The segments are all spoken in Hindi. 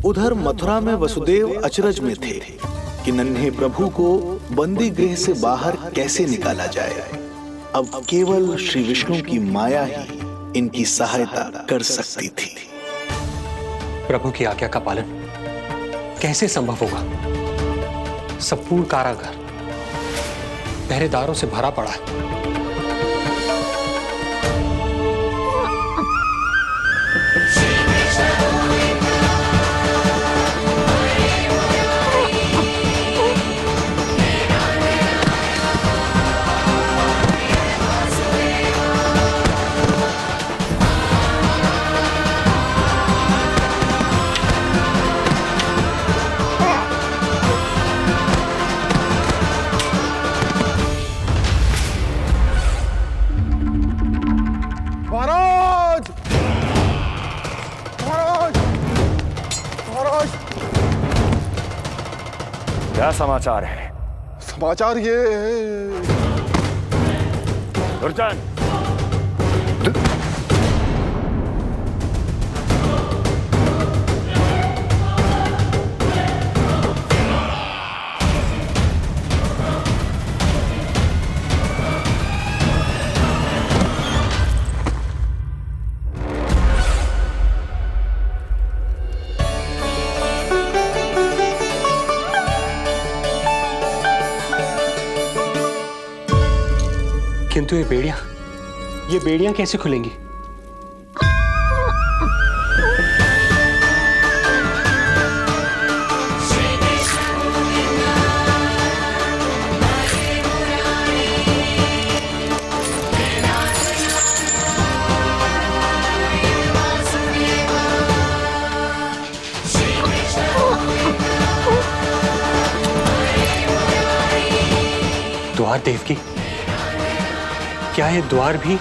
उधर मथुरा में वसुदेव अचरज में थे कि नन्हे प्रभु को बंदी गृह से बाहर कैसे निकाला जाए। अब केवल श्री विष्णु की माया ही इनकी सहायता कर सकती थी। प्रभु की आज्ञा का पालन कैसे संभव होगा? संपूर्ण कारागार पहरेदारों से भरा पड़ा है। क्या समाचार है? समाचार ये दुर्जन, किंतु ये बेड़ियां कैसे खुलेंगी? द्वार देवकी, क्या ये द्वार भी?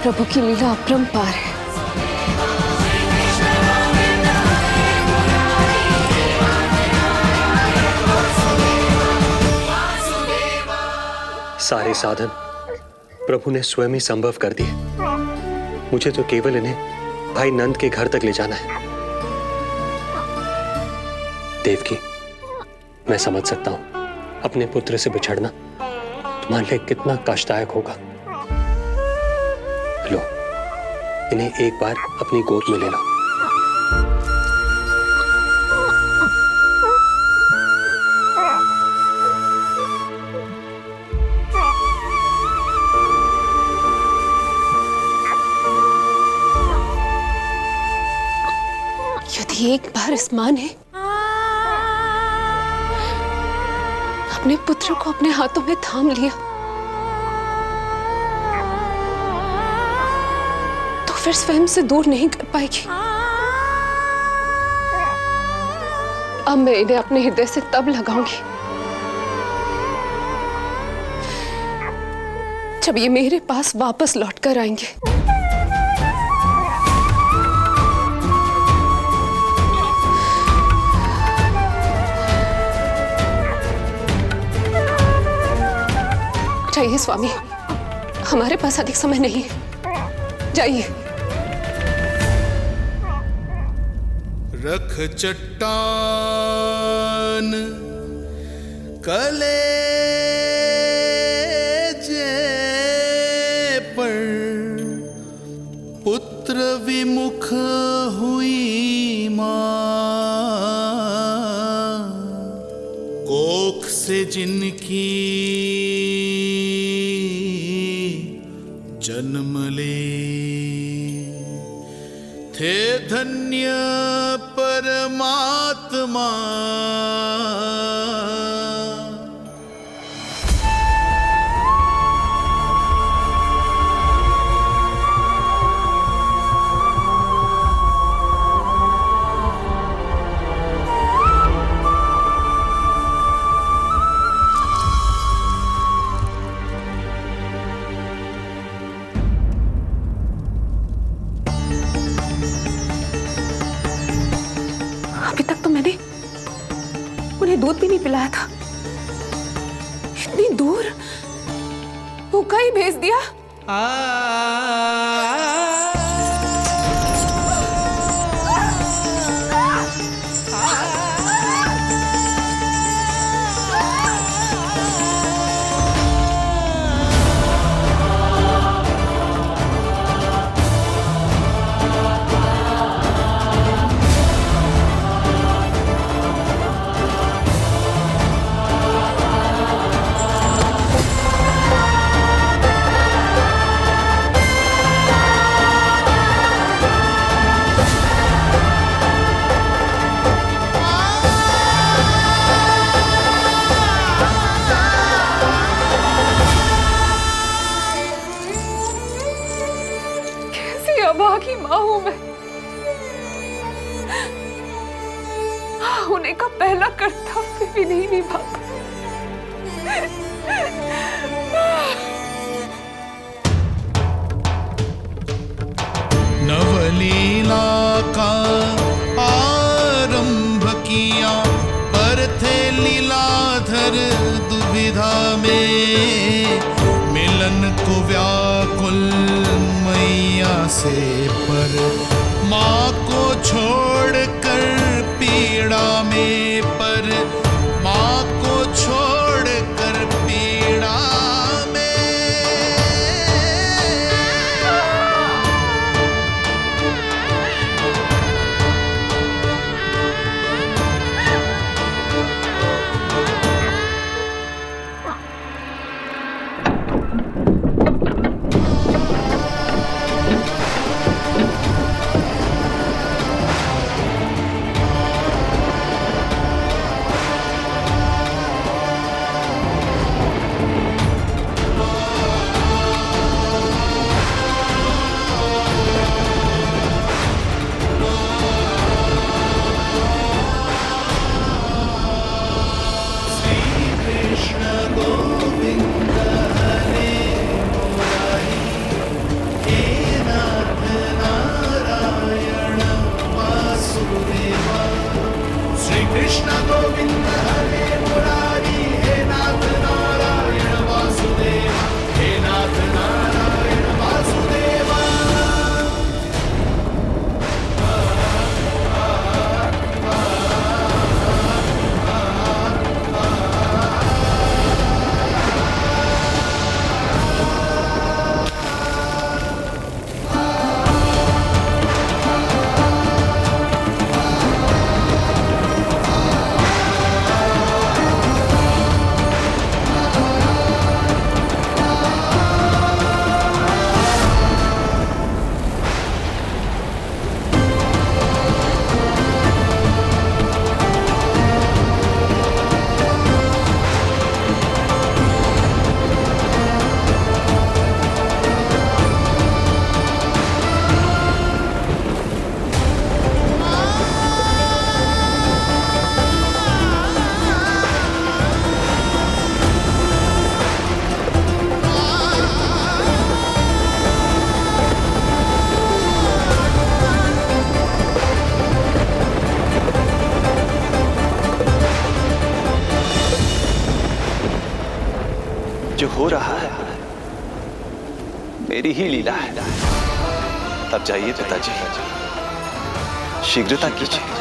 प्रभु की लीला अपरंपार है। सारे साधन प्रभु ने स्वयं ही संभव कर दिए। मुझे तो केवल इन्हें भाई नंद के घर तक ले जाना है। देवकी, मैं समझ सकता हूं अपने पुत्र से बिछड़ना तुम्हारे लिए कितना कष्टदायक होगा। लो, इन्हें एक बार अपनी गोद में ले लो। यदि एक बार इस मां ने अपने पुत्र को अपने हाथों में थाम लिया तो फिर स्वयं से दूर नहीं कर पाएगी। अब मैं इन्हें अपने हृदय से तब लगाऊंगी जब ये मेरे पास वापस लौट कर आएंगे। जाइए स्वामी, हमारे पास अधिक समय नहीं है, जाइए। रख चट्टान कलेजे पर, पुत्र विमुख हुई मां, कोख से जिनकी जन्म ले, थे धन्य परमात्मा। दूध भी नहीं पिलाया था। इतनी दूर भूखा ही भेज दिया। अभागी माँ हूं मैं। होने का पहला कर्तव्य भी नहीं निभा। नवलीला का आरंभ किया, पर थे लीलाधर दुविधा में। मिलन को व्याकुल मैया से, पर माँ को छोड़कर पीड़ा में, पर माँ को छोड़कर पीड़ा में। जो हो रहा है मेरी ही लीला है। तब जाइए पिताजी, शीघ्रता कीजिए।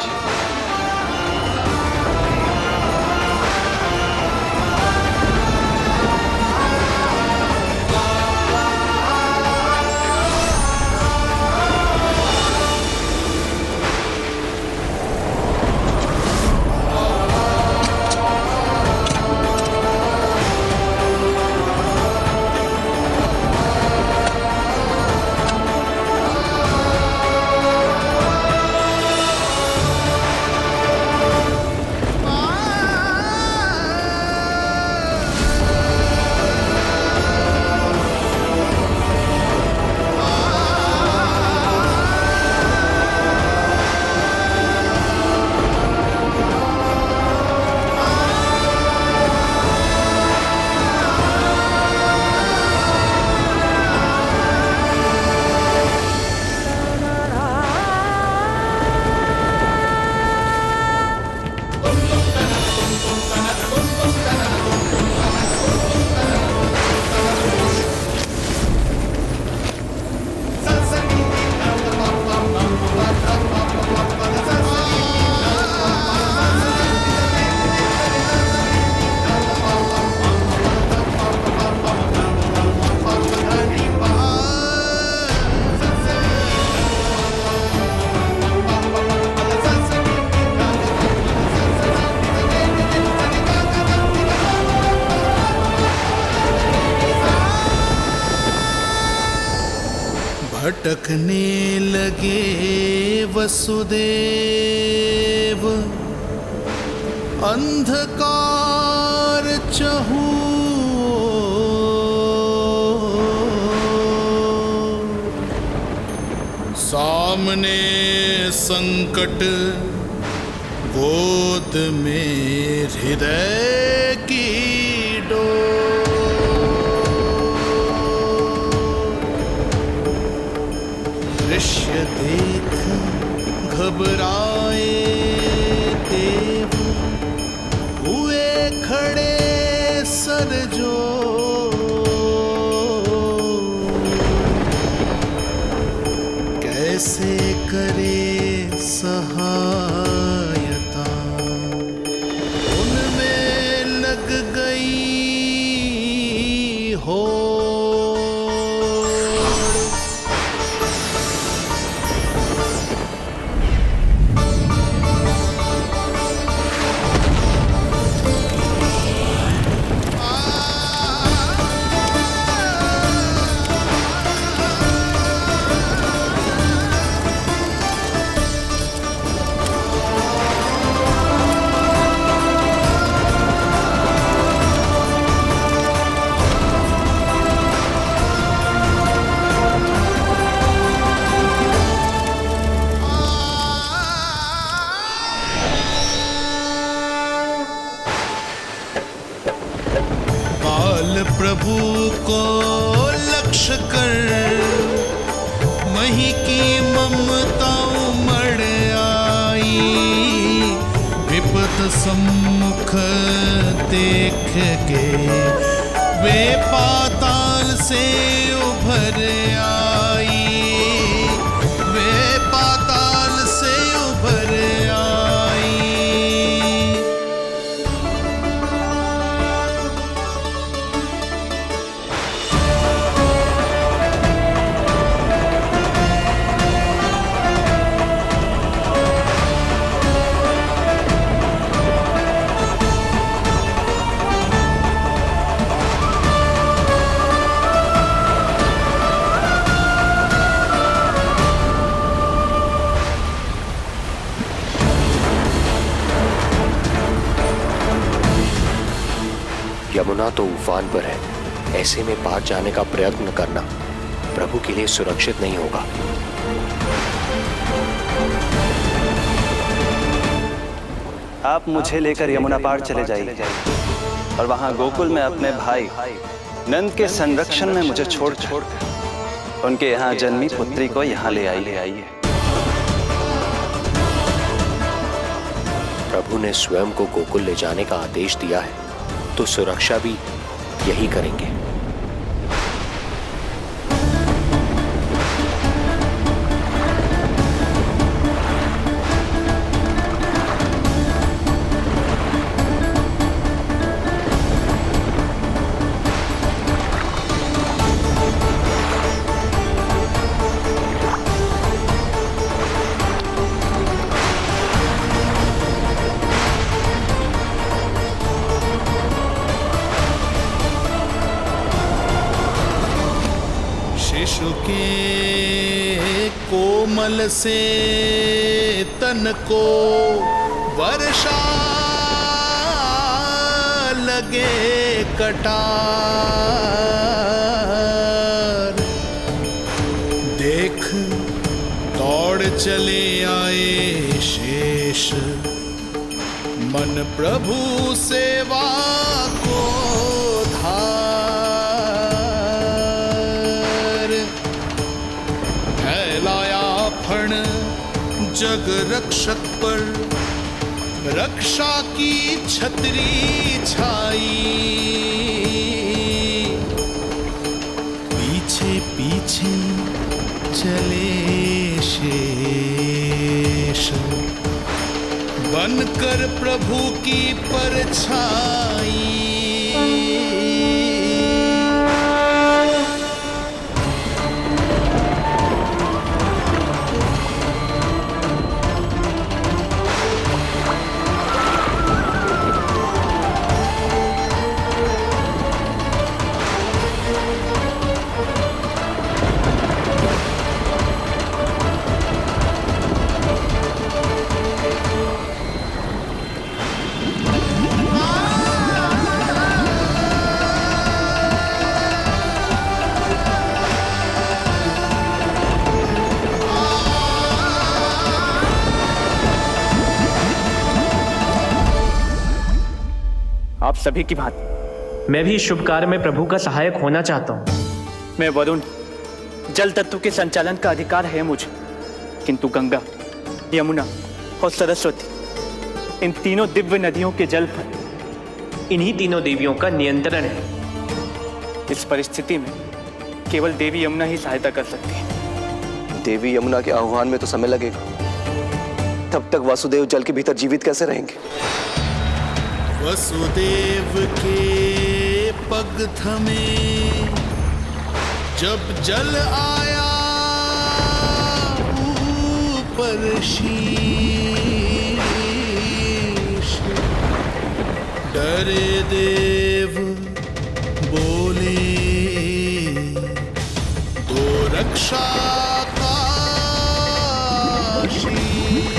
भटकने लगे वसुदेव, अंधकार चहूओर। सामने संकट, गोद में हृदय की दृश्य देख घबराए देव, हुए खड़े सर जो। कैसे करे सहायता, उनमें लग गई हो। प्रभु को लक्ष्य कर मही की ममता उमड़ आई। विपद सम्मुख देख के वे पाताल से उभर आई, वे पाताल से उभर आई। यमुना तो उफान पर है, ऐसे में पार जाने का प्रयत्न करना प्रभु के लिए सुरक्षित नहीं होगा। आप मुझे लेकर यमुना पार चले जाइए और वहां गोकुल में अपने भाई नंद के संरक्षण में मुझे छोड़ उनके यहाँ जन्मी पुत्री को यहाँ ले आइए। प्रभु ने स्वयं को गोकुल ले जाने का आदेश दिया है, तो सुरक्षा भी यही करेंगे। शिशु के कोमल से तन को वर्षा लगे कटार। देख दौड़ चले आए शेष, मन प्रभु सेवा को धार। फैलाया फण जग रक्षक पर, रक्षा की छतरी छाई। पीछे पीछे चले शेष, बनकर प्रभु की परछाई। आप सभी की भांति मैं भी इस शुभ कार्य में प्रभु का सहायक होना चाहता हूँ। मैं वरुण, जल तत्व के संचालन का अधिकार है मुझे, किंतु गंगा, यमुना और सरस्वती, इन तीनों दिव्य नदियों के जल पर इन्हीं तीनों देवियों का नियंत्रण है। इस परिस्थिति में केवल देवी यमुना ही सहायता कर सकती है। देवी यमुना के आह्वान में तो समय लगेगा, तब तक वासुदेव जल के भीतर जीवित कैसे रहेंगे? वसुदेव के पग थमे जब जल आया ऊपर शीश, डरे देव बोले दो रक्षा का शीश,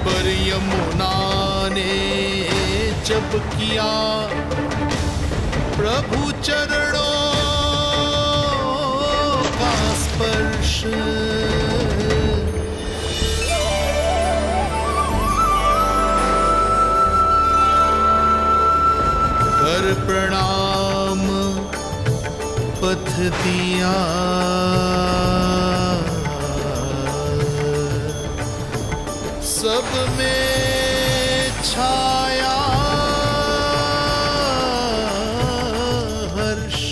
पर यमुना ने जब किया प्रभु चरणों का स्पर्श, कर प्रणाम पथ दिया, सब में छाया हर्ष।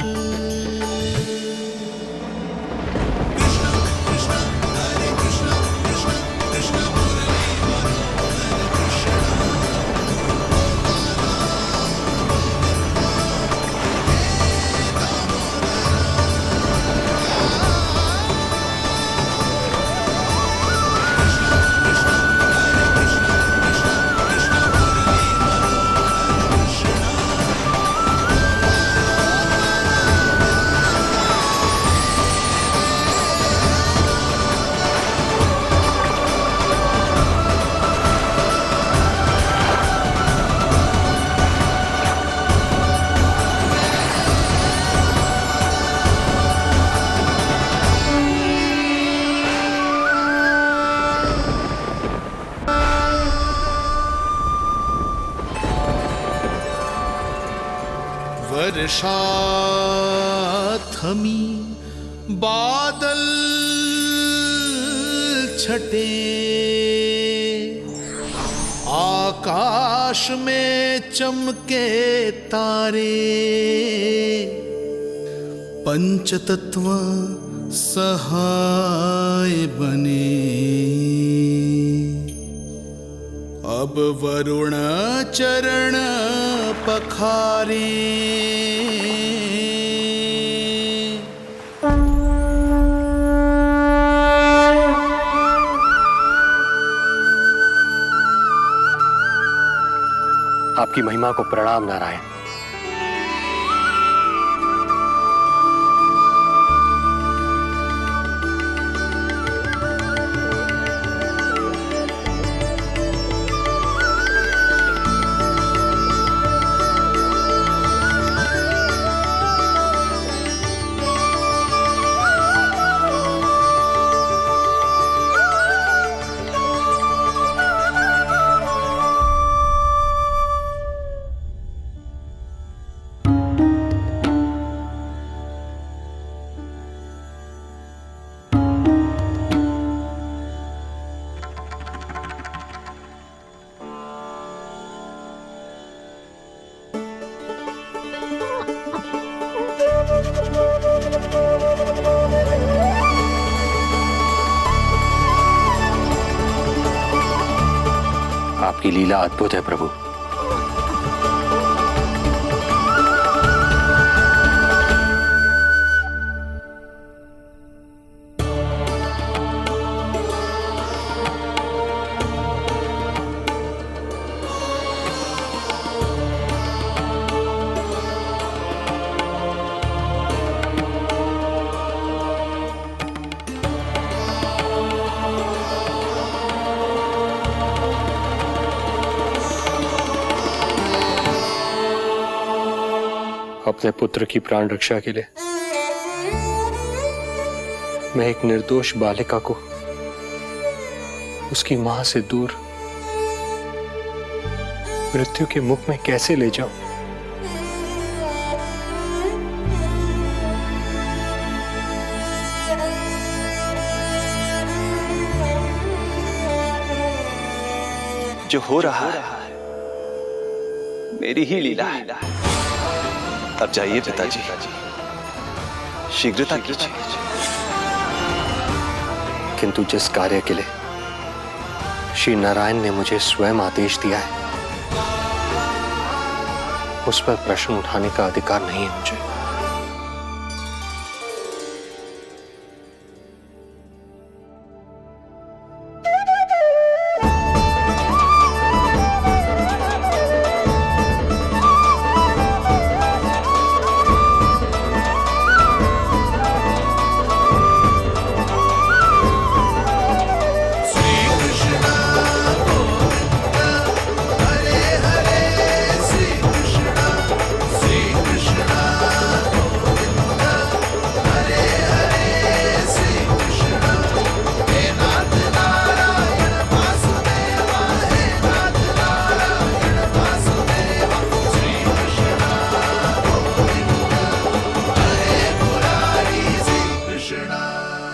वर्षा थमी, बादल छटे, आकाश में चमके तारे, पंचतत्व सहाय बने। अब वरुण चरण पखारे, आपकी महिमा को प्रणाम नारायण। आपकी लीला अद्भुत है प्रभु। अपने पुत्र की प्राण रक्षा के लिए मैं एक निर्दोष बालिका को उसकी मां से दूर मृत्यु के मुख में कैसे ले जाऊं? जो हो रहा है मेरी ही लीला है। अब जाइए पिताजी, शीघ्रता कीजिए। किंतु जिस कार्य के लिए श्री नारायण ने मुझे स्वयं आदेश दिया है, उस पर प्रश्न उठाने का अधिकार नहीं है मुझे।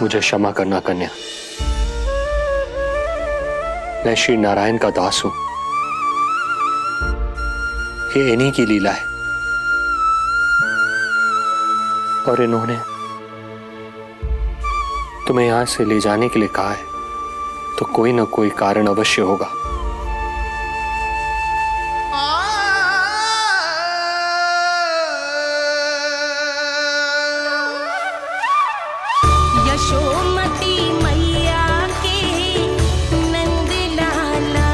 मुझे क्षमा करना कन्या, मैं श्री नारायण का दास हूं। ये इन्हीं की लीला है और इन्होंने तुम्हें यहां से ले जाने के लिए कहा है, तो कोई ना कोई कारण अवश्य होगा। यशोमती मैया के नंद लाला,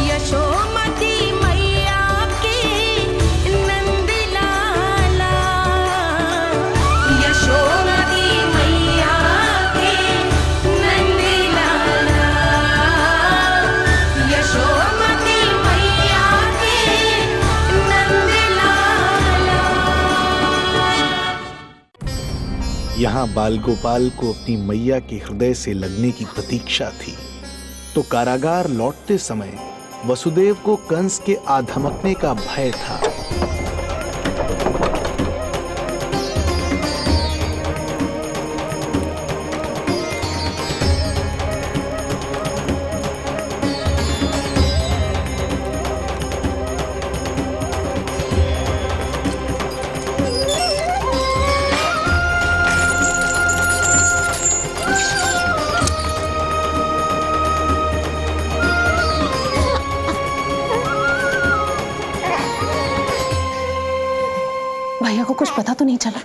यशोमती मैया के नंद लाला, यशोमती मैया के नंद लाला, यशोमती मैया के नंद लाला। यहाँ बाल गोपाल को अपनी मैया के हृदय से लगने की प्रतीक्षा थी, तो कारागार लौटते समय वसुदेव को कंस के आधमकने का भय था। भैया को कुछ पता तो नहीं चला?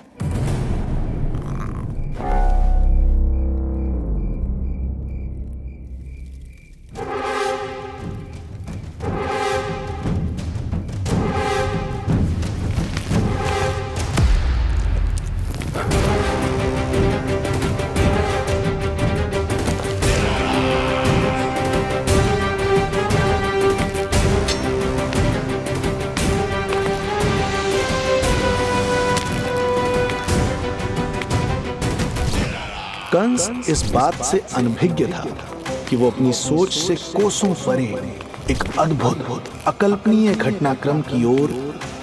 कंस इस बात से अनभिज्ञ था कि वो अपनी सोच से कोसों परे एक अद्भुत अकल्पनीय घटनाक्रम की ओर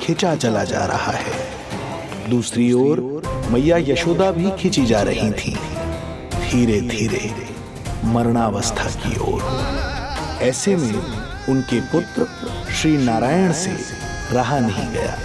खिंचा चला जा रहा है। दूसरी ओर मैया यशोदा भी खिंची जा रही थी, धीरे धीरे मरणावस्था की ओर। ऐसे में उनके पुत्र श्री नारायण से रहा नहीं गया।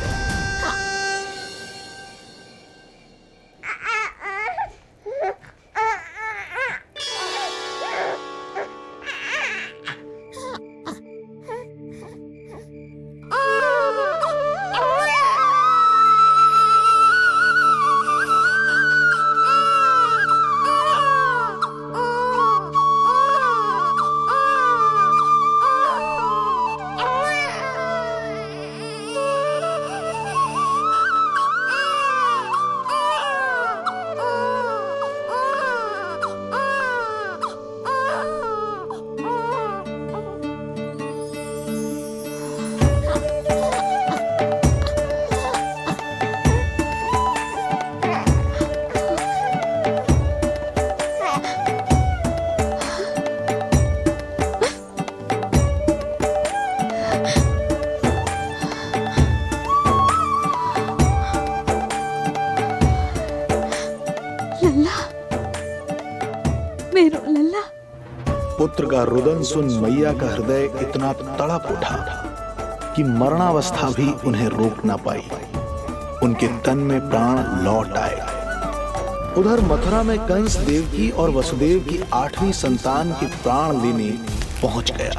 पुत्र का रुदन सुन मैया का हृदय इतना तड़प उठा कि मरणावस्था भी उन्हें रोक ना पाई। उनके तन में प्राण लौट आए। उधर मथुरा में कंस देवकी और वसुदेव की 8वीं संतान के प्राण लेने पहुंच गया।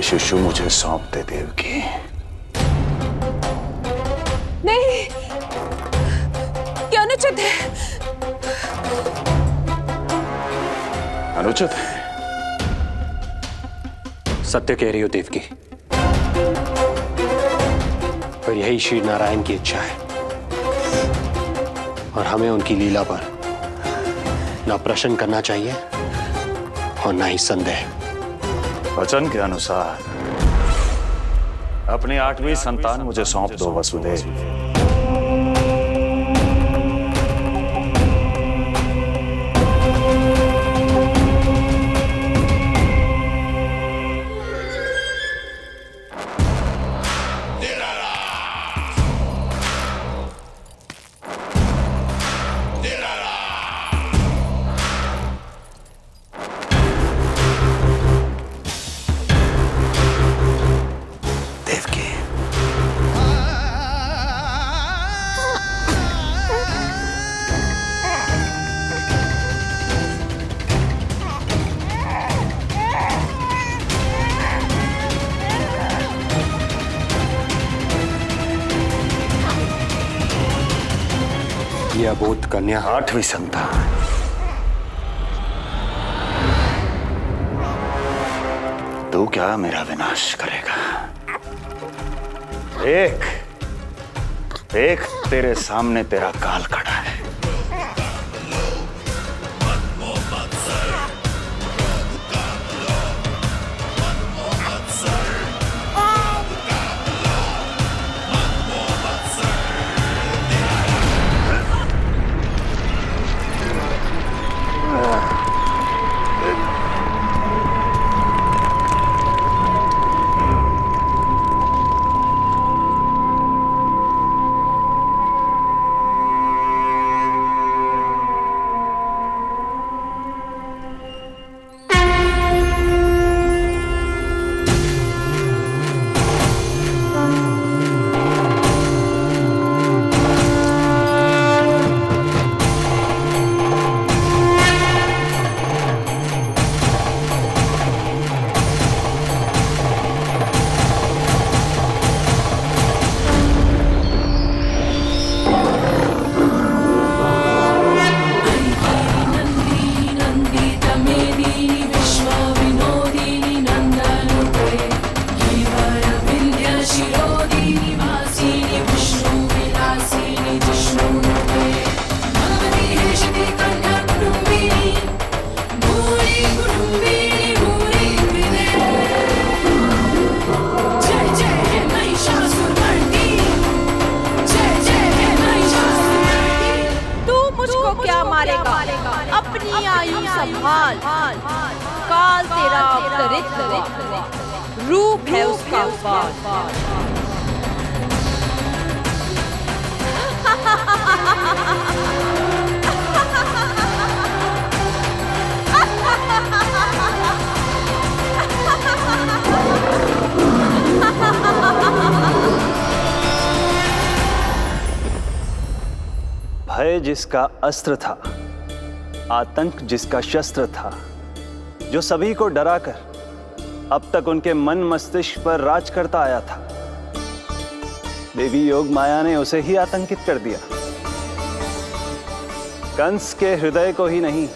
शिशु मुझे सौंप दे देवकी। नहीं, क्या अनुचित है। अनुचित है? सत्य कह रही हो देवकी, पर यही श्री नारायण की इच्छा है और हमें उनकी लीला पर ना प्रश्न करना चाहिए और ना ही संदेह। वचन के अनुसार अपनी 8वीं संतान मुझे सौंप दो वसुदेव। ये अबोध कन्या 8वीं संतान। तू क्या मेरा विनाश करेगा? एक तेरे सामने तेरा काल खड़ा है। अपनी आयु संभाल, काल तेरा अवतरित रूप है उसका उपाल। भय जिसका अस्त्र था, आतंक जिसका शस्त्र था, जो सभी को डराकर अब तक उनके मन मस्तिष्क पर राज करता आया था, देवी योग माया ने उसे ही आतंकित कर दिया। कंस के हृदय को ही नहीं,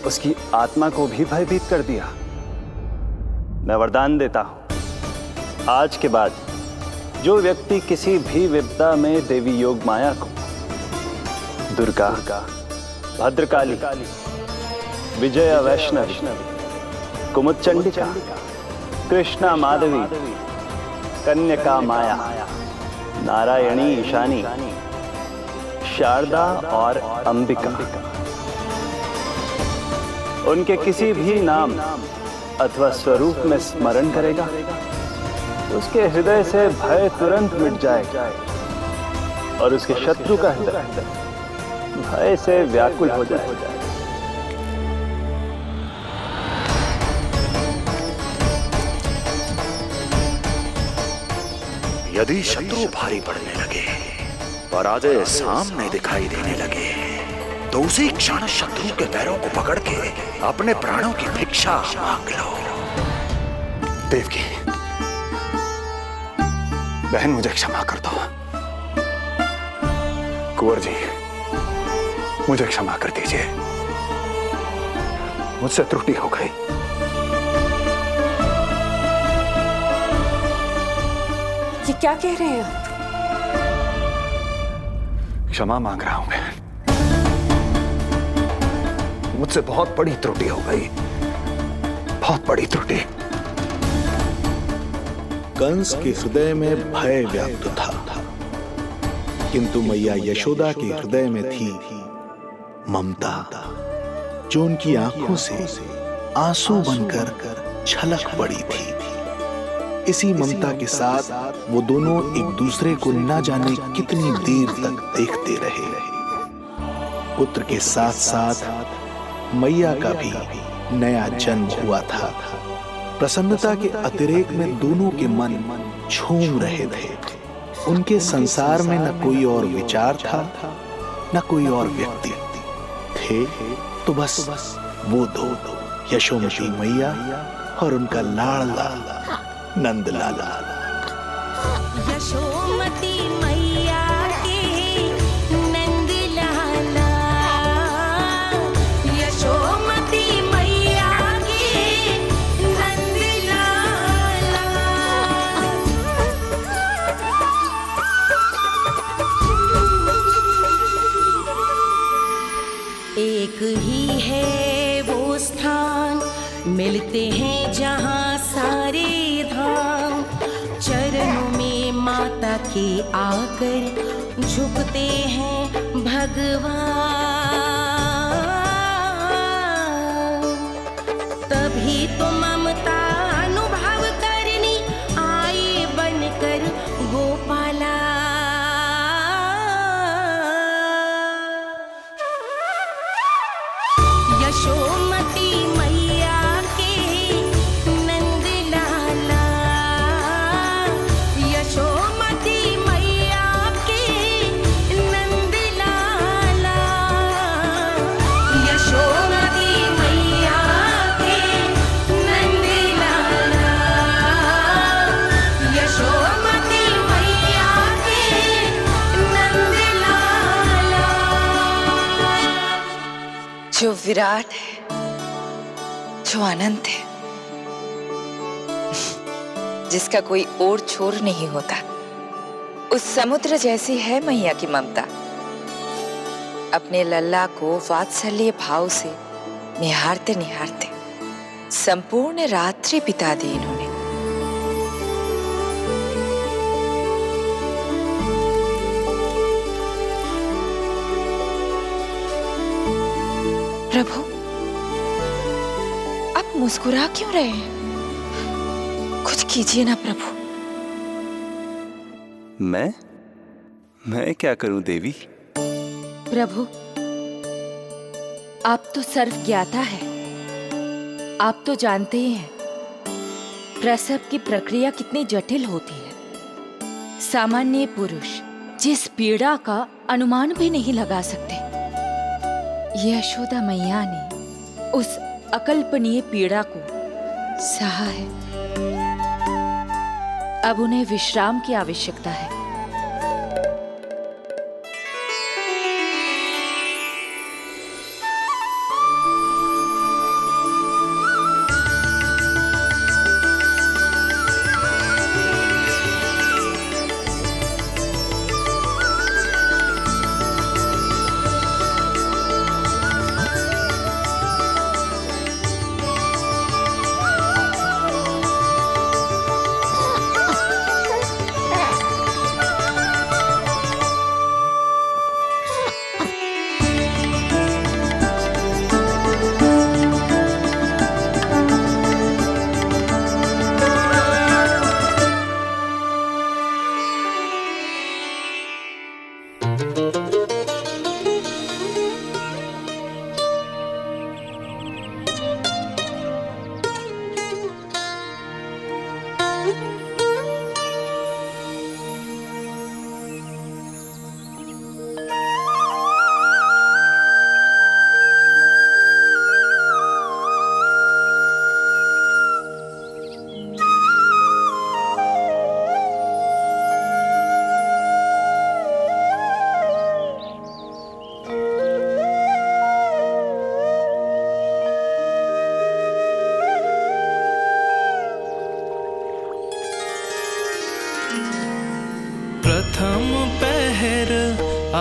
उसकी आत्मा को भी भयभीत कर दिया। मैं वरदान देता हूं, आज के बाद जो व्यक्ति किसी भी विपदा में देवी योग माया को दुर्गा, भद्रकाली, विजया वैष्णवी, कुमुदचंडिका, कृष्णा माधवी, कन्यका माया, नारायणी ईशानी, शारदा और अंबिका, उनके किसी भी नाम अथवा स्वरूप में स्मरण करेगा, उसके हृदय से भय तुरंत मिट जाएगा और उसके शत्रु का हृदय भय से व्याकुल हो जाएगा। यदि शत्रु भारी पड़ने लगे, पराजय सामने दिखाई देने लगे, तो उसी क्षण शत्रु के पैरों को पकड़ के अपने प्राणों की भिक्षा मांग लो। देवकी, बहन मुझे क्षमा कर दो। कुंवर जी, मुझे क्षमा कर दीजिए, मुझसे त्रुटि हो गई। ये क्या कह रहे हैं आप? क्षमा मांग रहा हूं बहन, मुझसे बहुत बड़ी त्रुटि हो गई, बहुत बड़ी त्रुटि। कंस के हृदय में भय व्याप्त था, किंतु मैया यशोदा के हृदय में थी ममता, जो उनकी आंखों से आंसू बनकर छलक पड़ी थी। इसी ममता के साथ वो दोनों एक दूसरे को न जाने कितनी देर तक देखते रहे। पुत्र के साथ साथ मैया का भी नया जन्म हुआ था। प्रसन्नता के अतिरेक में दोनों के मन झूम रहे थे। उनके संसार में न कोई और विचार था, न कोई और व्यक्ति थे, तो बस वो दो, यशोमती मैया और उनका लाडला नंदलाला। यशोमती मैया के नंदलाला, यशोमती मैया के नंदलाला। एक ही है वो स्थान, मिलते हैं जहाँ सारे धाम। चरणों में माता के आकर झुकते हैं भगवान। तभी तो ममता अनुभव करनी आए बनकर गोपाला। यशोमती मैया के नंदलाला, यशोमती मैया के नंदलाला, यशोमती मैया के नंदलाला, यशोमती मैया के नंदलाला। जो विराट है, जो अनंत है, जिसका कोई ओर छोर नहीं होता, उस समुद्र जैसी है मैया की ममता। अपने लल्ला को वात्सल्य भाव से निहारते निहारते संपूर्ण रात्रि बिता दी इन्होंने। प्रभु, आप मुस्कुरा क्यों रहे हैं? कुछ कीजिए ना प्रभु। मैं क्या करूं देवी? प्रभु, आप तो सर्व ज्ञाता है। आप तो जानते ही हैं प्रसव की प्रक्रिया कितनी जटिल होती है। सामान्य पुरुष जिस पीड़ा का अनुमान भी नहीं लगा सकते, यशोदा मैया ने उस अकल्पनीय पीड़ा को सहा है। अब उन्हें विश्राम की आवश्यकता है।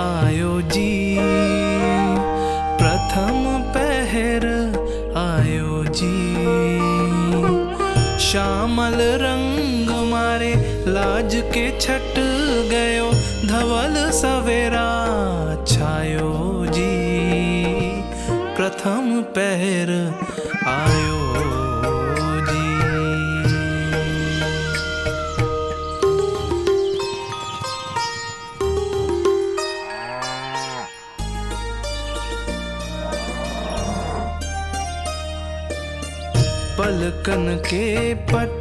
आयो जी, प्रथम पहर आयो जी। श्यामल रंग मारे लाज के छट गयो, धवल सवेरा छायो जी। प्रथम पहर आयो जी। पलकन के पट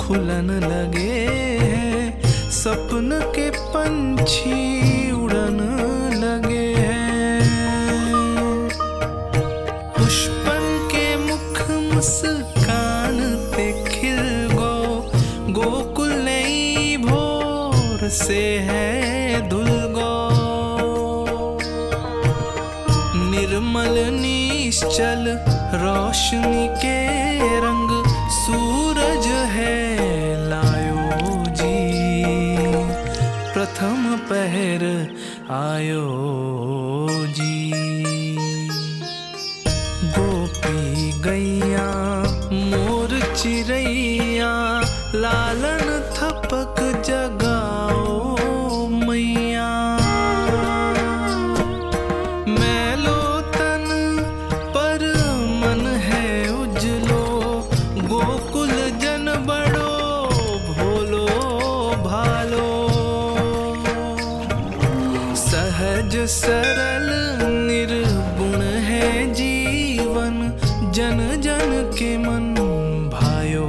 खुलन लगे हैं, सपन के पंछी उड़न लगे हैं। पुष्पन के मुख मुस्कान ते खिल गो, गोकुल नई भोर से है धुल गो। निर्मल निश्चल रोशनी के रंग सूरज है लायो जी। प्रथम पहर आयो जी। गोपी गैया मोर चिड़ैया, लालन थपक जगाओ मैया। मैलो तन पर मन है उजलो, गोकुल जन बड़ो भोलो भालो। सहज सरल निर्गुण है जीवन, जन जन के मन भायो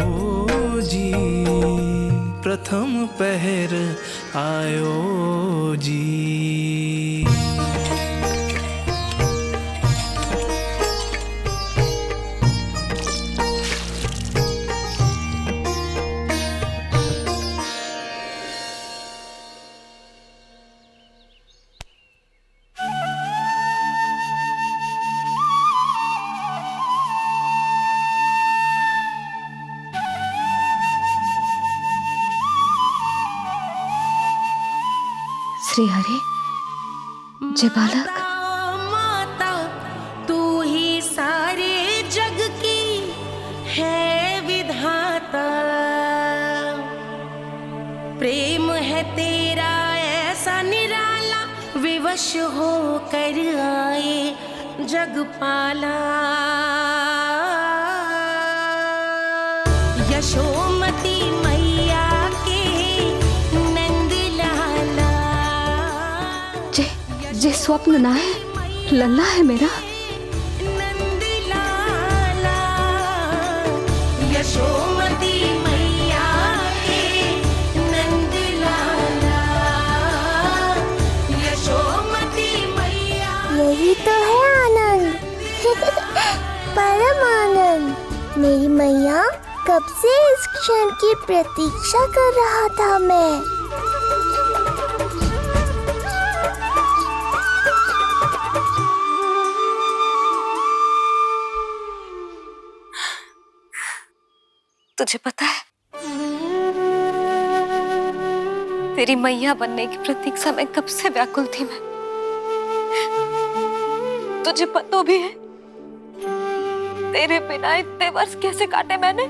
जी। प्रथम पहर आयो जी। श्री हरि, जय बालक। माता तू ही सारे जग की है विधाता। प्रेम है तेरा ऐसा निराला, विवश हो कर आए जगपाला। यशोमती मैया के नंद लाला। जे स्वप्न ना है, लल्ला है मेरा। नंद लाला यशोमती मैया के नंद लाला। यशोमती मैया। यही तो है आनंद, परम आनंद। मेरी मैया, कब से इस क्षण की प्रतीक्षा कर रहा था मैं। तुझे पता है, तेरी मैया बनने की प्रतीक्षा में कब से व्याकुल थी मैं। तुझे पता भी है तेरे बिना इतने वर्ष कैसे काटे मैंने।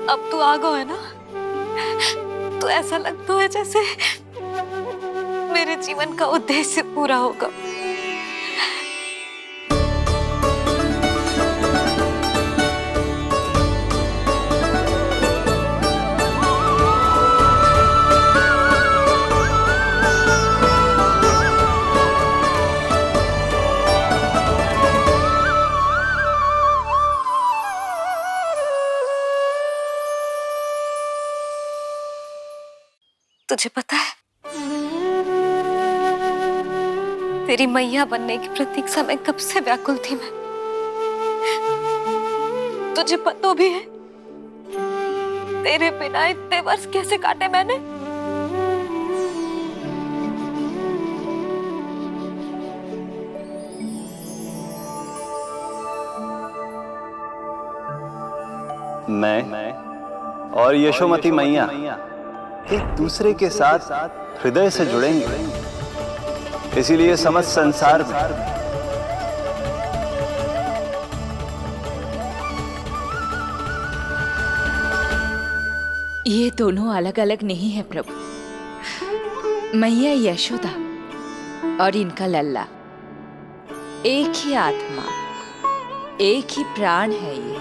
अब तू आ गया है ना, तो ऐसा लगता है जैसे मेरे जीवन का उद्देश्य पूरा होगा। तुझे पता है, तेरी मैया बनने की प्रतीक्षा में कब से व्याकुल थी मैं। तुझे पता भी है तेरे बिना इतने वर्ष कैसे काटे मैंने। मैं और यशोमती मैया एक दूसरे के साथ हृदय से जुड़ेंगे। इसीलिए समस्त संसार में ये दोनों अलग अलग नहीं है प्रभु। मैया यशोदा और इनका लल्ला एक ही आत्मा, एक ही प्राण है ये।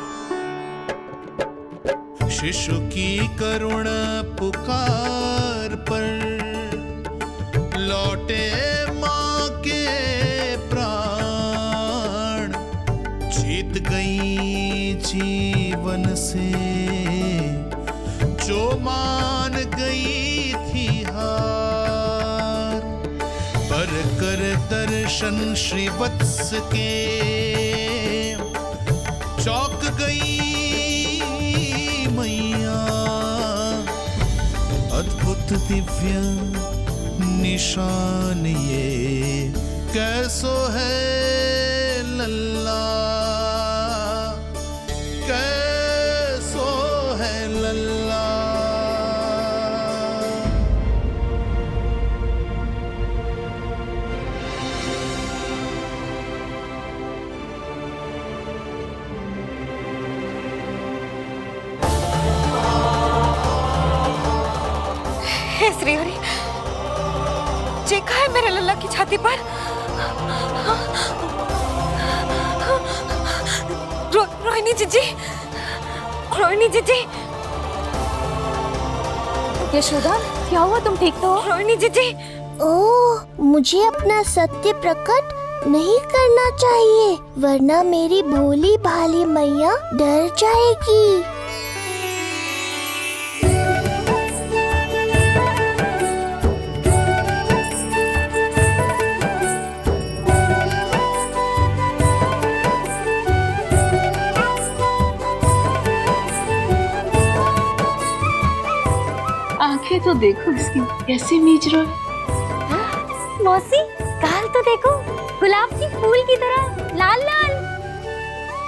शिशु की करुण पुकार पर लौटे माँ के प्राण, जीत गई जीवन से जो मान गई थी हार, पर कर दर्शन श्री वत्स के चौक गई मैया। अद्भुत दिव्य निशान ये कैसो है लल्ला, कैसो है लल्ला। हे श्रीहरि, चेखा है मेरे लल्ला की छाती पर। रोहिणी जीजी, रोहिणी जीजी। यशोदा, क्या हुआ? तुम ठीक तो हो? रोहिणी जीजी। ओह, मुझे अपना सत्य प्रकट नहीं करना चाहिए, वरना मेरी भोली भाली मैया डर जाएगी। आंखें तो देखो इसकी कैसे मीच रहा है। मौसी, गाल तो देखो, गुलाब की फूल की तरह लाल लाल।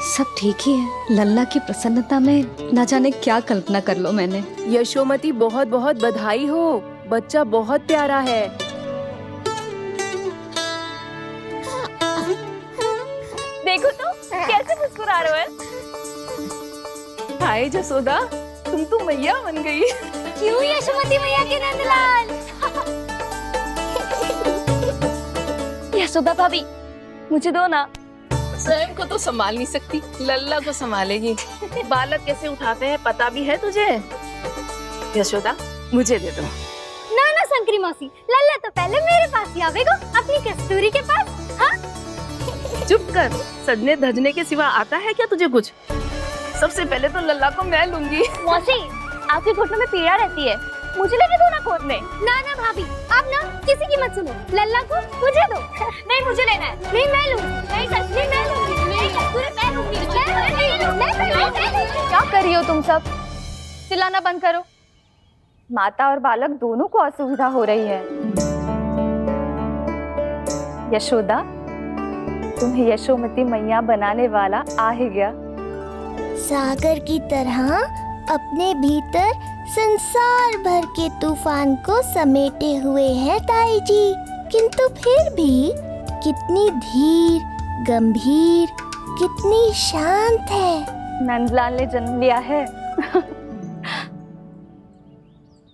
सब ठीक ही है। लल्ला की प्रसन्नता में न जाने क्या कल्पना कर लो मैंने। यशोमती, बहुत बहुत बधाई हो, बच्चा बहुत प्यारा है। देखो तो कैसे मुस्कुरा रहे हो। हाय जसोदा, तुम तो मैया बन गई। क्यों यशोमती मैया के नंदलाल? यशोदा भाभी, मुझे दो ना। स्वयं को तो संभाल नहीं सकती, लल्ला को संभालेगी। बालक कैसे उठाते हैं पता भी है तुझे? यशोदा, मुझे दे दो। ना ना संकरी मौसी, लल्ला तो पहले मेरे पास ही आवेगा, अपनी कस्तूरी के पास। हाँ? चुप कर, सजने धजने के सिवा आता है क्या तुझे कुछ? सबसे पहले तो लल्ला को मैं लूंगी। मौसी, आपके घुटनों में पीड़ा रहती है, मुझे लेके दो ना गोद में। ना ना भाभी, आप ना किसी की मत सुनो, लल्ला को मुझे दो। नहीं, मुझे लेना है। नहीं, मैं लूंगी। नहीं सच में मैं लूंगी। नहीं कस्तूरी मैं लूंगी। क्या कर रही हो तुम सब? चिल्लाना बंद करो। माता और बालक दोनों को असुविधा हो रही है। यशोदा, तुम्हें यशोमती मैया बनाने वाला आ ही गया। सागर की तरह अपने भीतर संसार भर के तूफान को समेटे हुए है ताई जी, किंतु फिर भी कितनी धीर, गंभीर, कितनी शांत है। नंदलाल ने जन्म लिया है।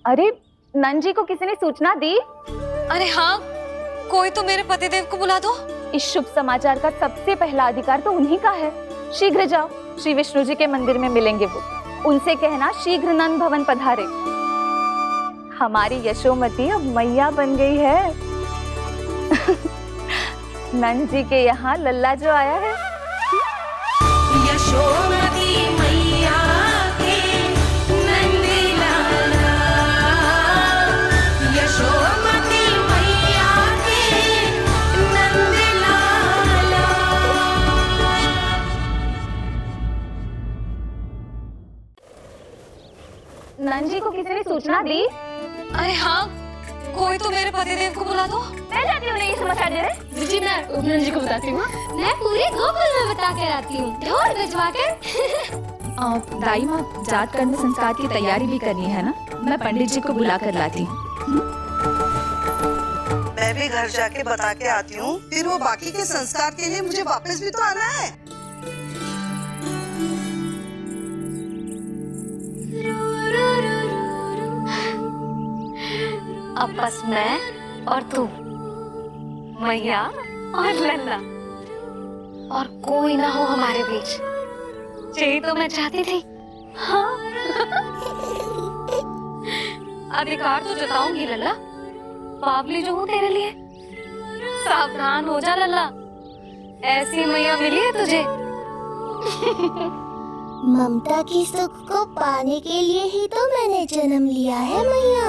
अरे, नंद जी को किसी ने सूचना दी? अरे हाँ, कोई तो मेरे पतिदेव को बुला दो। इस शुभ समाचार का सबसे पहला अधिकार तो उन्हीं का है। शीघ्र जाओ, श्री विष्णु जी के मंदिर में मिलेंगे वो। उनसे कहना शीघ्र नंद भवन पधारे। हमारी यशोमती अब मैया बन गई है। नंद जी के यहाँ लल्ला जो आया है। यशोमती मैया के नंद लाला, यशोमती मैया के नंद लाला। नंद जी को किसी ने सूचना दी? अरे हाँ, कोई तो मेरे पतिदेव को बुला दो। मैं जाती हूँ नहीं समाचार दे रहे। जी, मैं उपनंद जी को बताती हूँ। मैं पूरे गोकुल में बता कर आती हूँ, ढोल बजवा कर। दाई माँ, जात कर्म संस्कार की तैयारी भी करनी है ना? मैं पंडित जी को बुला कर लाती हूँ। मैं भी घर जाके बता के आती हूँ, फिर वो बाकी के संस्कार के लिए मुझे वापस भी तो आना है। अब बस मैं और तू, मैया और लल्ला, और कोई ना हो हमारे बीच। यही तो मैं चाहती थी। हाँ। अधिकार तो जताऊंगी लल्ला, बावली जो हूँ तेरे लिए। सावधान हो जा लल्ला, ऐसी मैया मिली है तुझे। ममता की सुख को पाने के लिए ही तो मैंने जन्म लिया है मैया।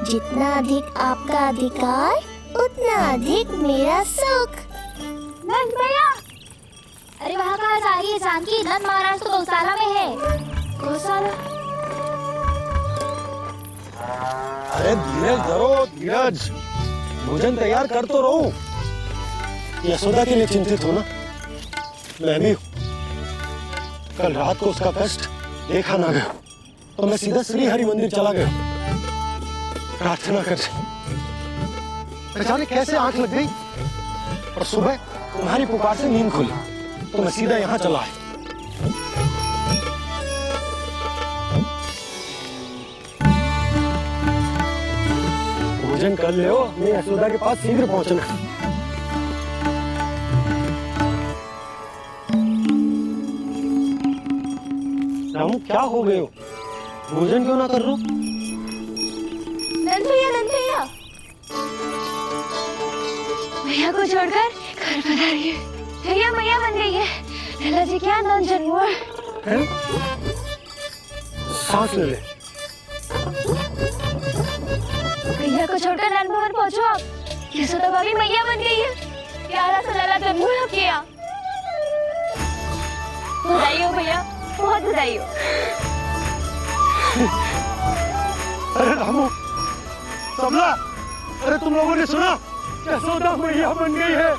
जितना अधिक आपका अधिकार, उतना अधिक मेरा सुख। नंद भैया, अरे वहाँ कहाँ जा रही है जानकी? नंद महाराज तो गौशाला में है। गौशाला? अरे धीरज धरो, धीरज। भोजन तैयार कर तो रहो। यशोदा के लिए चिंतित हो ना? मैं भी हूँ। कल रात को उसका कष्ट देखा ना गया, तो मैं सीधा श्री हरि मंदिर चला गया प्रार्थना कर। जाने कैसे आंख लग गई और सुबह तुम्हारी पुकार से नींद खुली, तो मैं सीधा यहाँ चला आया। भोजन कर ले, मैं यशोदा के पास शीघ्र पहुंचना। रामू, क्या हो गए हो? भोजन क्यों ना कर रहे हो? नंद भैया, मैया को छोड़कर घर पधारी है। भैया मैया बन गई है। लल्ला जी क्या नंद जन्मोर। सांस ले ले। भैया को छोड़कर नंद भवन पहुंचो आप। यशोदा भाभी मैया बन गई है। प्यारा सा लल्ला जन्मोर किया। बधाई हो भैया, बहुत बधाई हो। अरे रामू, सबला, अरे तुम लोगों ने सुना? यशोदा मैया बन गई है।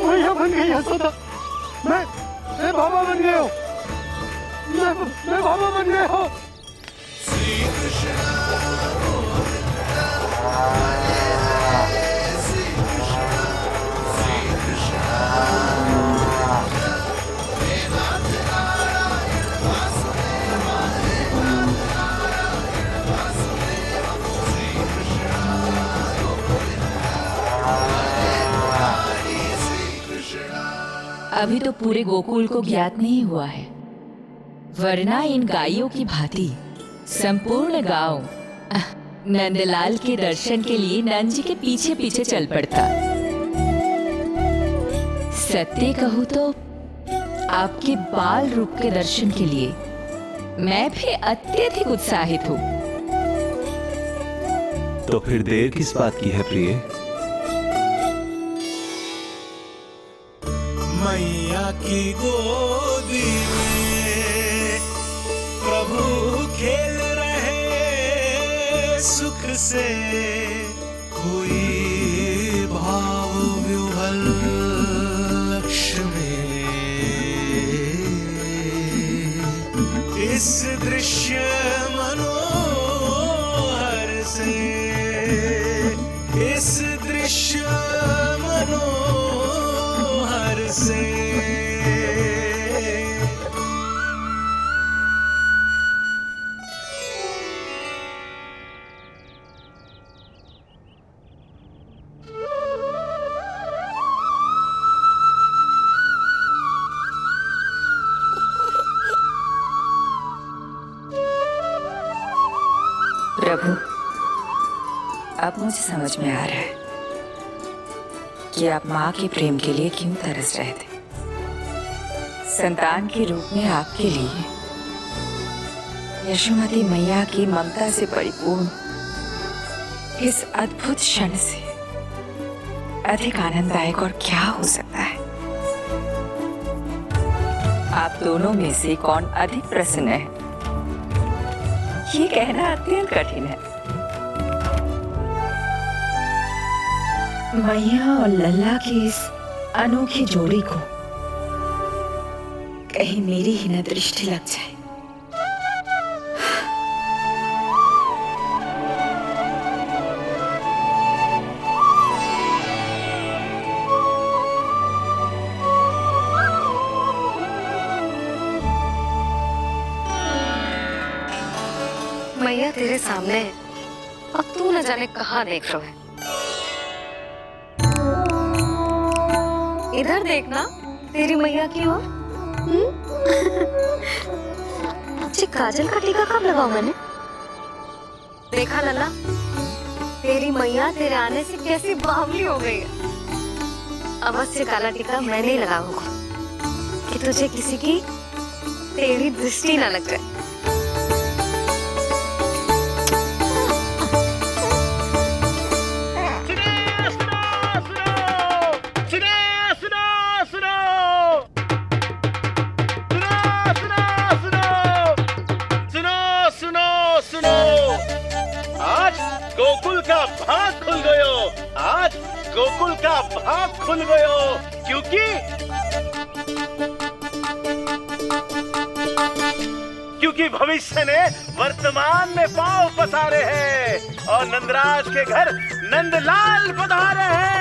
मैया बन गई यशोदा। मैं बाबा बन गया हूँ। मैं बाबा बन गया हूँ। अभी तो पूरे गोकुल को ज्ञात नहीं हुआ है, वरना इन गायों की भांति संपूर्ण गांव नंदलाल के दर्शन के लिए नंद जी के पीछे पीछे चल पड़ता। सत्य कहूँ तो आपके बाल रूप के दर्शन के लिए मैं भी अत्यधिक उत्साहित हूँ। तो फिर देर किस बात की है प्रिय? मैया की गोदी में प्रभु खेल रहे सुख से, कोई भाव व्यूहल लक्ष्य में। इस दृश्य मनोहर से, इस दृश्य मनोहर से। प्रभु, अब मुझे समझ में आ रहा है कि आप माँ के प्रेम के लिए क्यों तरस रहे थे। संतान के रूप में आपके लिए यशोमती मैया की ममता से परिपूर्ण इस अद्भुत क्षण से अधिक आनंददायक और क्या हो सकता है। आप दोनों में से कौन अधिक प्रसन्न है, ये कहना अत्यंत कठिन है। मैया और लल्ला की इस अनोखी जोड़ी को कहीं मेरी ही न दृष्टि लग जाए। मैया तेरे सामने है, अब तू न जाने कहाँ देख रहा है। इधर देखना तेरी मैया की ओर। अच्छी काजल का टीका कब लगाऊं मैंने? देखा लल्ला, तेरी मैया तेरे आने से कैसी बावली हो गई है। अवश्य काला टीका मैं नहीं लगाऊंगा कि तुझे किसी की तेरी दृष्टि न लग जाए। गोकुल का भाग खुल गयो। आज गोकुल का भाग खुल गयो, क्योंकि भविष्य ने वर्तमान में पांव पसारे हैं और नंदराज के घर नंदलाल पधारे हैं।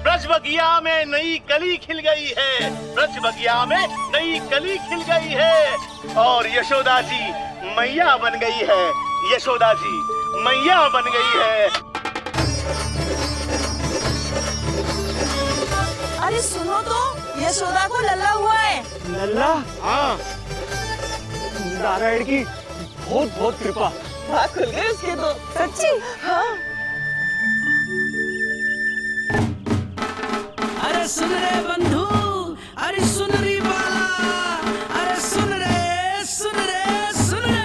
ब्रज बगिया में नई कली खिल गई है, ब्रज बगिया में नई कली खिल गई है और यशोदा जी मैया बन गई है। यशोदा जी मैया बन गई है। अरे सुनो तो, यशोदा को लल्ला हुआ है। लल्ला? हाँ, नारायण की बहुत बहुत कृपा। भाग खुल गए उसके तो। सच्ची? हाँ। अरे सुन रे बंधु, अरे सुन रे बाला, अरे सुन रे, सुन रे, सुन रे।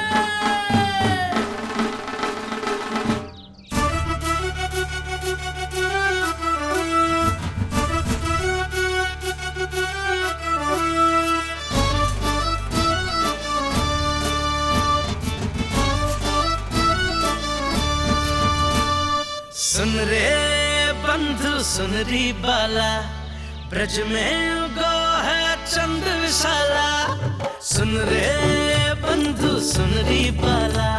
सुन रे बंधु, सुन री बाला, ब्रज में उगो है चंद विशाला। सुन रे बंधु, सुन री बाला,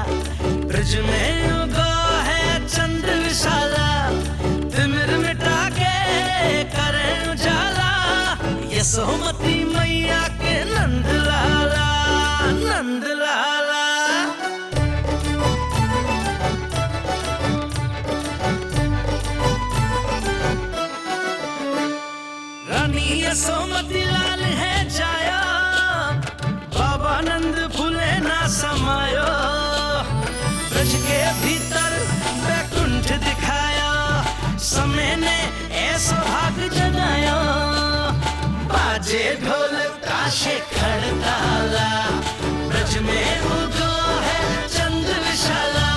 ब्रज में उगो है चंद विशाला। तिमिर मिटा के करे उजाला, यशोमती मैया के नंद लाला, नंद लाला। रानी यशोमती लाल है जाया, बाबा नंद फूले ना समायो। ब्रज के भीतर बैकुंठ दिखाया, समय ने ऐसा भाग जगाया। बाजे ढोल ताशे खड़ताला, ब्रज में उगो है चंद विशाला।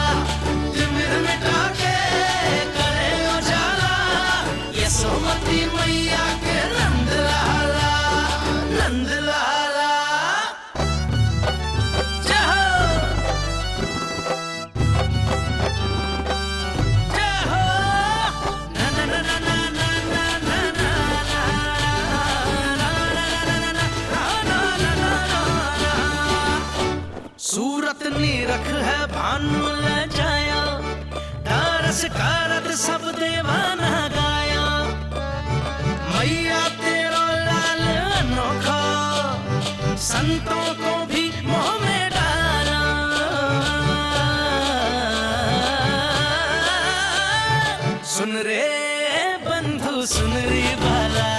तिमिर मिटा के करे उजाला, यशोमती मैया के नंद लाला, नंद लाला। जय हो, जय हो। ना ना ना ना ना ना ना ना ना ना ना ना। सूरत निरख है भानु ले जाया, दारस कारत सब देवाना गाया। मैया तेरा लाल अनोखा, संतों को भी मोह में डाला। सुन रे बंधु, सुन रे बाला,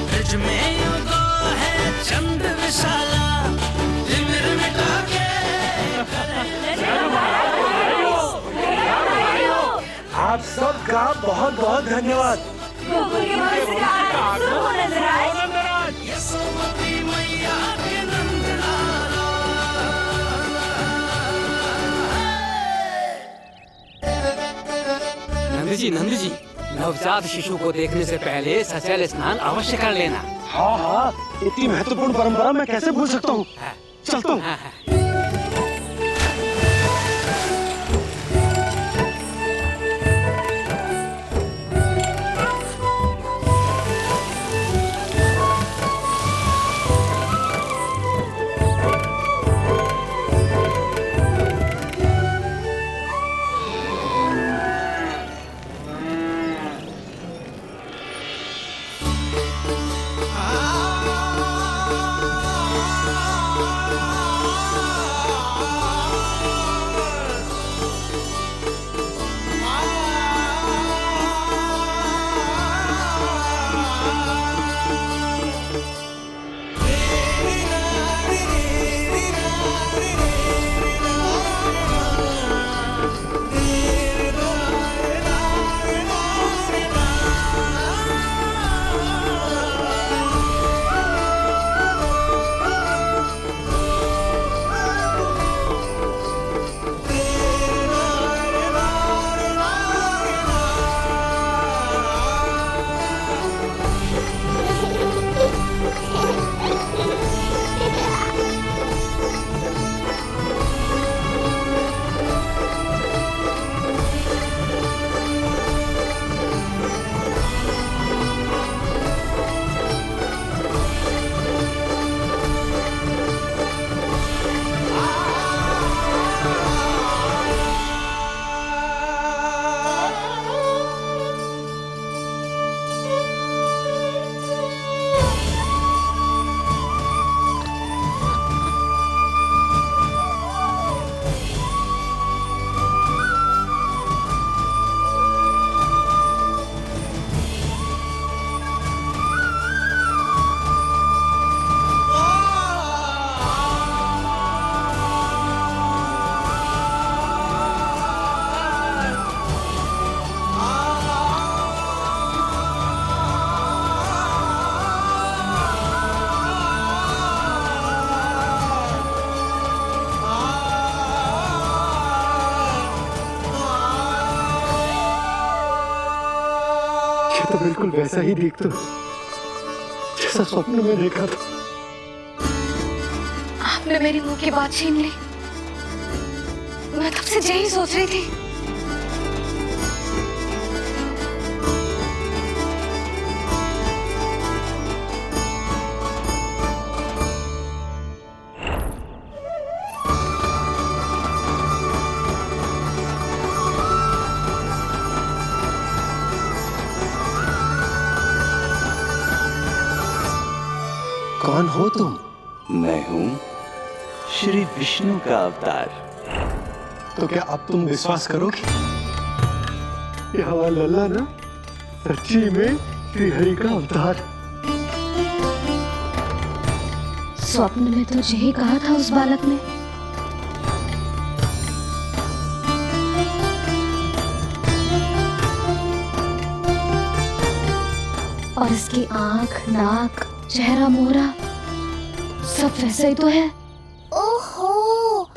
ब्रज में उगो है चंद विशाला। तिमिर मिटा के आप सबका बहुत बहुत धन्यवाद। यशोमती मैया के नंद लाला। नंद जी, नवजात शिशु को देखने से पहले सचैल स्नान अवश्य कर लेना। हाँ हाँ, इतनी महत्वपूर्ण परंपरा मैं कैसे भूल सकता हूँ। चलता हूँ। बिल्कुल वैसा ही दिख तो जैसा स्वप्न में देखा था। आपने मेरी मुंह की बात छीन ली। मैं तब से यही सोच रही थी। कौन हो तुम? मैं हूँ श्री विष्णु का अवतार। तो क्या अब तुम विश्वास करोगे कि हमारा लल्ला ना सच्ची में श्री हरि का अवतार? स्वप्न में तो यही कहा था उस बालक ने। और इसकी आंख, नाक, चेहरा, मोहरा सब वैसा ही तो है। ओहो,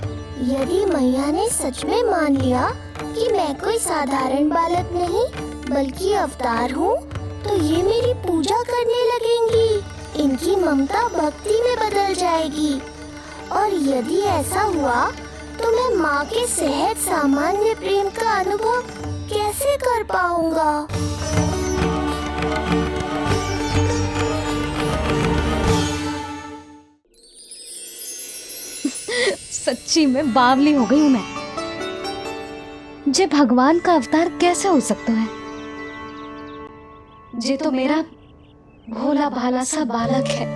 यदि मैया ने सच में मान लिया कि मैं कोई साधारण बालक नहीं बल्कि अवतार हूँ, तो ये मेरी पूजा करने लगेंगी। इनकी ममता भक्ति में बदल जाएगी। और यदि ऐसा हुआ तो मैं माँ के सहज सामान्य प्रेम का अनुभव कैसे कर पाऊंगा? सच्ची में बावली हो गई हूँ मैं। जे भगवान का अवतार कैसे हो सकता है? जे तो मेरा भोला भाला सा बालक है।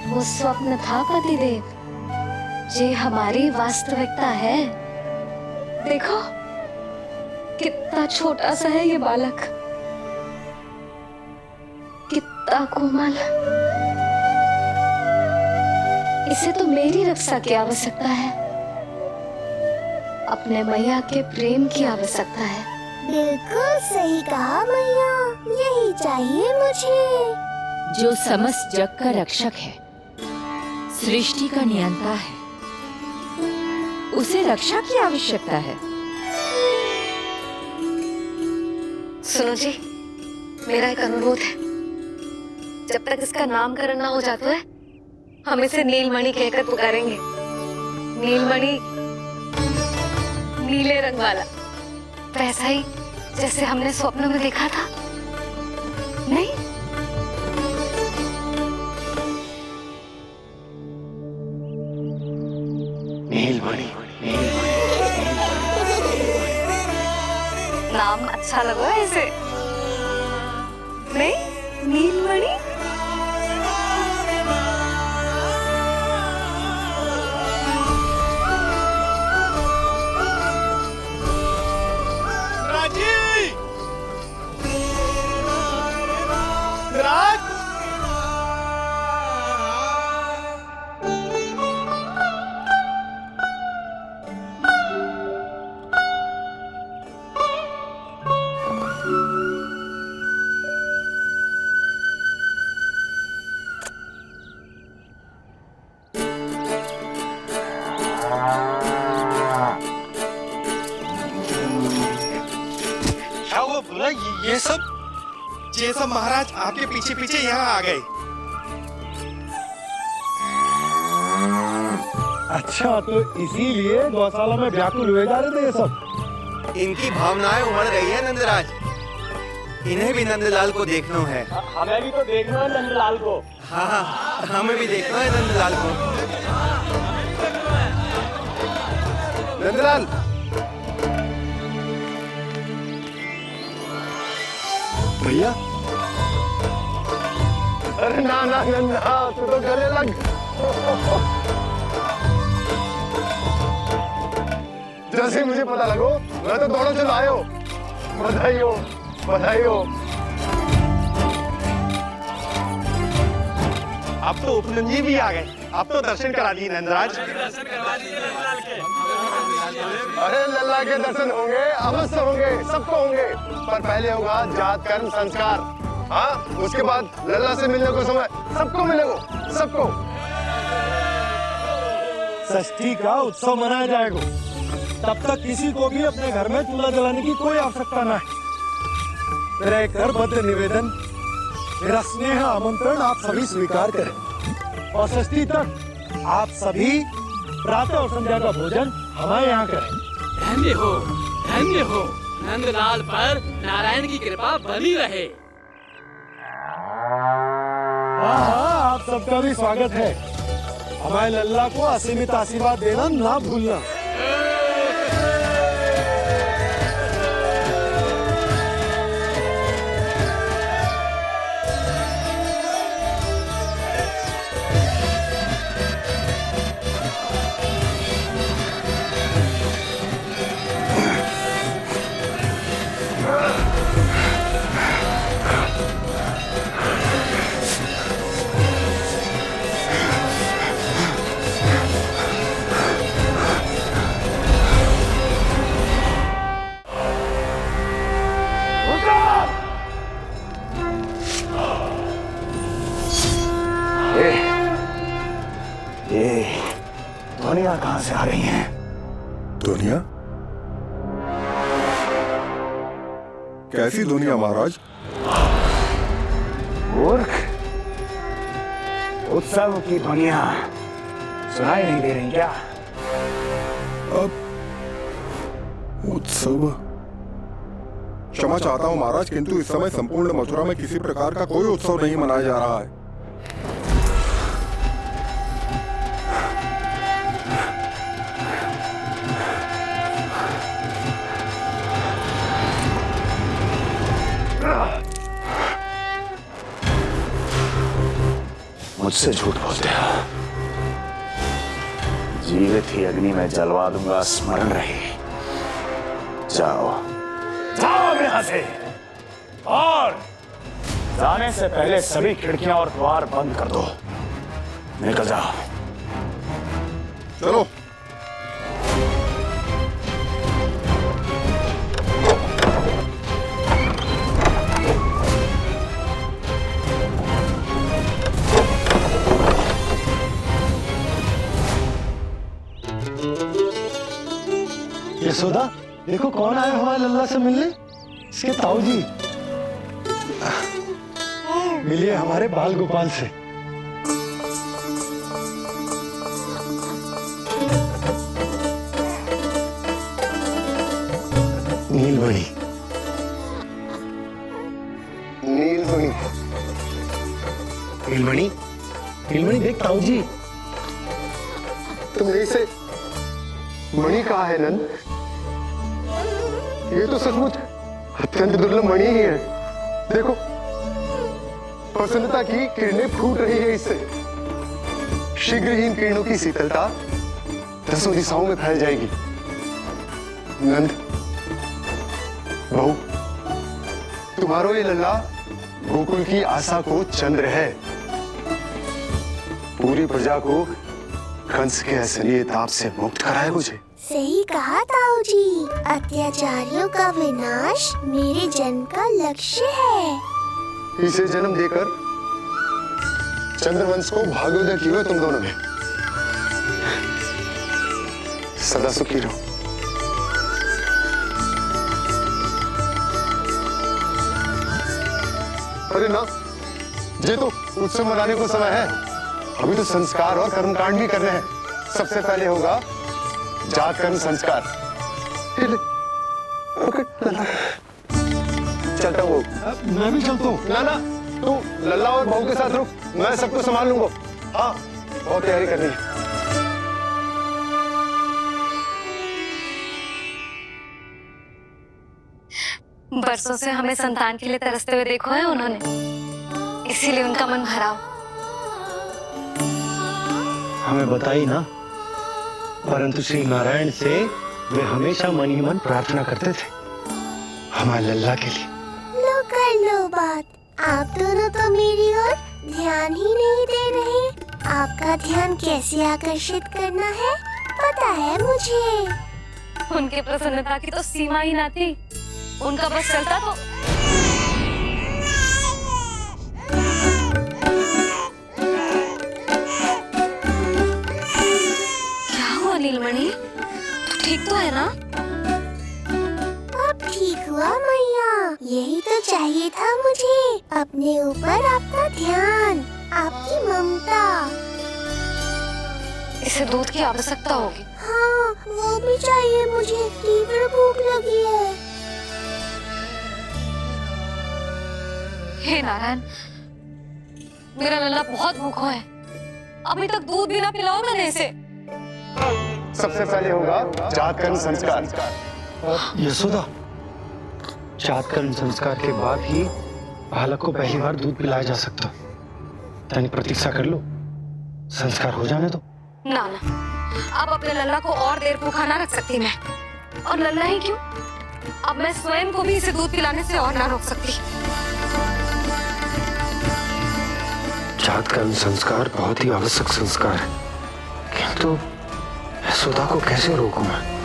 वो स्वप्न था पतिदेव, जे हमारी वास्तविकता है। देखो कितना छोटा सा है ये बालक, कितना कोमल। इसे तो मेरी रक्षा की आवश्यकता है, अपने मैया के प्रेम की आवश्यकता है। बिल्कुल सही कहा मैया, यही चाहिए मुझे। जो समस्त जग का रक्षक है, सृष्टि का नियंता है, उसे रक्षा की आवश्यकता है। सुनो जी, मेरा एक अनुरोध है। जब तक इसका नामकरण ना हो जाता है, हम इसे नीलमणि कहकर पुकारेंगे। नीलमणि नीले रंग वाला, वैसा ही जैसे हमने स्वप्न में देखा था। नहीं? नीलमणि। नाम अच्छा लगा इसे? नहीं? नीलमणि? ये सब महाराज आपके पीछे पीछे यहाँ आ गए। अच्छा, तो इसीलिए गौशाला में व्याकुल हुए जा रहे थे ये सब? इनकी भावनाएं उमड़ रही है नंदराज। इन्हें भी नंदलाल को देखना है। हमें भी तो देखना है नंदलाल को। हाँ, हमें भी देखना है नंदलाल को। नंदलाल, भैया। अरे ना ना नंदा, तू तो गले लग। जैसे मुझे पता लगो, मैं तो दौड़ो चलो आयो। बधाई हो, बधाई हो। अब तो उपनंद जी भी आ गए। अब तो दर्शन करा दिए नंदराज। अरे लल्ला के दर्शन होंगे, अवश्य होंगे, सबको होंगे। पर पहले होगा जात कर्म संस्कार। हाँ, उसके बाद लल्ला से मिलने को समय सबको मिलेगा, सबको। षष्ठी का उत्सव मनाया जाएगा। तब तक किसी को भी अपने घर में चूल्हा जलाने की कोई आवश्यकता न है। मेरा एक करबद्ध निवेदन, मेरा स्नेह आमंत्रण आप सभी स्वीकार करें और षष्ठी तक आप सभी प्रातः और संध्या का भोजन हमारे यहाँ करें। धन्य हो नंदलाल पर नारायण की कृपा बनी रहे। हाँ, आप सबका भी स्वागत है। हमारे लल्ला को असीमित आशीर्वाद देना ना भूलना। ध्वनियां कहां से आ रही हैं? ध्वनियां? कैसी ध्वनियां महाराज? मूर्ख, उत्सव की ध्वनियां सुनाई नहीं दे रही क्या? अब उत्सव? क्षमा चाहता हूं महाराज, किंतु इस समय संपूर्ण मथुरा में किसी प्रकार का कोई उत्सव नहीं मनाया जा रहा है। मुझसे झूठ बोलते हो। जीवित ही अग्नि में जलवा दूंगा, स्मरण रहे। जाओ जाओ यहां से, और जाने से पहले सभी खिड़कियां और द्वार बंद कर दो। निकल जाओ। चलो। यशोदा, देखो कौन आया हुआ है लल्ला से मिलने। इसके ताऊ जी। मिलिए हमारे बाल गोपाल से। नीलमणि, नीलमणि, नीलमणि, नीलमणि देख ताऊ जी। तुमने इसे मणि कहा है नंद? ये तो सचमुच अत्यंत दुर्लभ मणि ही है। देखो, प्रसन्नता की किरणें फूट रही है इससे। शीघ्र ही इन किरणों की शीतलता दसों दिशाओं में फैल जाएगी। नंद, बहू, तुम्हारो ये लल्ला गोकुल की आशा को चंद्र है। पूरी प्रजा को कंस के असली ताप से मुक्त कराए मुझे। सही कहा ताऊ जी, अत्याचारियों का विनाश मेरे जन्म का लक्ष्य है। इसे जन्म देकर चंद्रवंश को भाग्योदय की हो तुम दोनों ने। सदा सुखी रहो। अरे ना, ये तो उत्सव मनाने को समय है। अभी तो संस्कार और कर्मकांड भी करने हैं। सबसे पहले होगा जात कर्म संस्कार। चलता हूँ। मैं भी चलता हूँ। ना ना, तू लल्ला और बहू के साथ रुक, मैं सबको संभाल लूंगा। हाँ, बहुत तैयारी करनी है। बरसों से हमें संतान के लिए तरसते हुए देखो है उन्होंने, इसीलिए उनका मन भरा। हमें बताई ना, परंतु श्री नारायण से वे हमेशा मन ही मन प्रार्थना करते थे हमारे लल्ला के लिए। लो कर लो बात। आप दोनों तो मेरी ओर ध्यान ही नहीं दे रहे। आपका ध्यान कैसे आकर्षित करना है पता है मुझे। उनके प्रसन्नता की तो सीमा ही ना थी। उनका बस चलता तो क्या हुआ नीलमणि, तू ठीक तो है ना? आपका ध्यान, आपकी ममता। इसे दूध की आवश्यकता होगी। हाँ, वो भी चाहिए मुझे, तीव्र भूख लगी है। हे नारायण, मेरा लल्ला बहुत भूखा है। अभी तक दूध भी ना पिलाओ मैंने इसे। सबसे पहले होगा जातकर्म संस्कार। यशोदा, जातकर्म संस्कार के बाद ही बालक को पहली बार दूध पिलाया जा सकता। तनिक प्रतीक्षा कर लो, संस्कार हो जाने दो। ना ना, अब अपने लल्ला को और देर भूखा ना रख सकती मैं। और लल्ला ही क्यों, अब मैं स्वयं को भी इसे दूध पिलाने से और ना रोक सकती। जातकर्म संस्कार बहुत ही आवश्यक संस्कार है, किंतु यशोदा को कैसे रोकूं मैं?